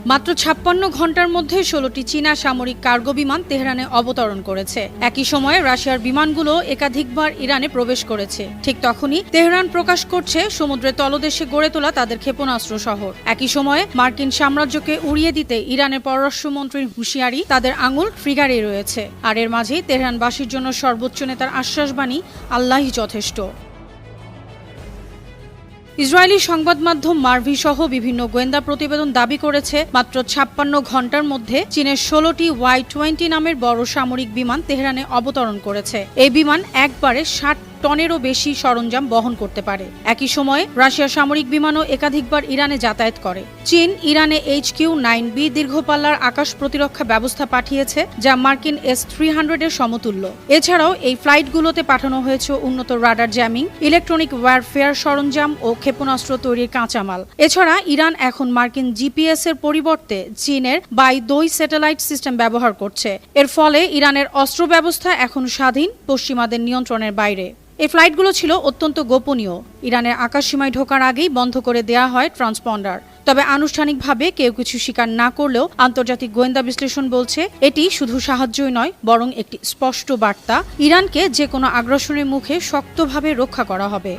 মাত্র ৫৬ ঘন্টার মধ্যে ১৬টি চীনা সামরিক কার্গো বিমান তেহরানে অবতরণ করেছে। একই সময়ে রাশিয়ার বিমানগুলো একাধিকবার ইরানে প্রবেশ করেছে। ঠিক তখনই তেহরান প্রকাশ করছে সমুদ্রের তলদেশে গড়ে তোলা তাদের ক্ষেপণাস্ত্র শহর। একই সময়ে মার্কিন সাম্রাজ্যকে উড়িয়ে দিতে ইরানের পররাষ্ট্রমন্ত্রীর হুঁশিয়ারি, তাদের আঙুল ট্রিগারে রয়েছে। আর এর মাঝেই তেহরানবাসীর জন্য সর্বোচ্চ নেতার আশ্বাসবাণী, আল্লাহই যথেষ্ট। ইসরায়েলি সংবাদ মাধ্যম মার্ভি সহ বিভিন্ন গোয়েন্দা প্রতিবেদন দাবি করেছে মাত্র ৫৬ ঘন্টার মধ্যে চীনের ১৬টি Y-20 নামের বড় সামরিক বিমান তেহরানে অবতরণ করেছে। এই বিমান একবারে ৬০ টনেরও বেশি সরঞ্জাম বহন করতে পারে। একই সময়ে রাশিয়ার সামরিক বিমানও একাধিকবার ইরানে যাতায়াত করে। চীন ইরানে HQ-9B দীর্ঘপাল্লার আকাশ প্রতিরক্ষা ব্যবস্থা পাঠিয়েছে, যা মার্কিন S-300 এর সমতুল্য। এছাড়াও এই ফ্লাইটগুলোতে পাঠানো হয়েছে উন্নত রাডার জ্যামিং, ইলেকট্রনিক ওয়্যারফেয়ার সরঞ্জাম ও ক্ষেপণাস্ত্র তৈরির কাঁচামাল। এছাড়া ইরান এখন মার্কিন GPS এর পরিবর্তে চীনের বাই-২ স্যাটেলাইট সিস্টেম ব্যবহার করছে। এর ফলে ইরানের অস্ত্র ব্যবস্থা এখন স্বাধীন, পশ্চিমাদের নিয়ন্ত্রণের বাইরে। এই ফ্লাইটগুলো ছিল অত্যন্ত গোপনীয়। ইরানের আকাশসীমায় ঢোকার আগেই বন্ধ করে দেয়া হয় ট্রান্সপন্ডার। তবে আনুষ্ঠানিকভাবে কেউ কিছু স্বীকার না করলেও আন্তর্জাতিক গোয়েন্দা বিশ্লেষণ বলছে এটি শুধু সাহায্যই নয়, বরং একটি স্পষ্ট বার্তা, ইরানকে যে কোনো আগ্রাসনের মুখে শক্তভাবে রক্ষা করা হবে।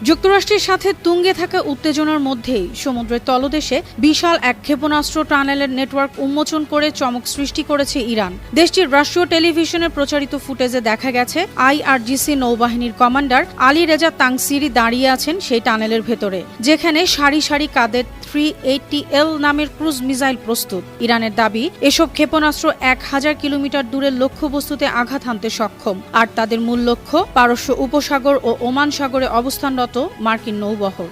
যুক্তরাষ্ট্রের সাথে তুঙ্গে থাকা উত্তেজনার মধ্যেই সমুদ্রের তলদেশে বিশাল এক ক্ষেপণাস্ত্র টানেলের নেটওয়ার্ক উন্মোচন করে চমক সৃষ্টি করেছে ইরান। দেশটির রাষ্ট্রীয় টেলিভিশনে প্রচারিত ফুটেজে দেখা গেছে IRGC নৌবাহিনীর কমান্ডার আলী রেজা তাংসিরি দাঁড়িয়ে আছেন সেই টানেলের ভেতরে, যেখানে সারি সারি কাদের 380L নামের ক্রুজ মিসাইল প্রস্তুত। ইরানের দাবি, এসব ক্ষেপণাস্ত্র ১০০০ কিলোমিটার দূরের লক্ষ্যবস্তুতে আঘাত হানতে সক্ষম, আর তাদের মূল লক্ষ্য পারস্য উপসাগর ও ওমান সাগরে অবস্থানরত মার্কিন নৌবহর।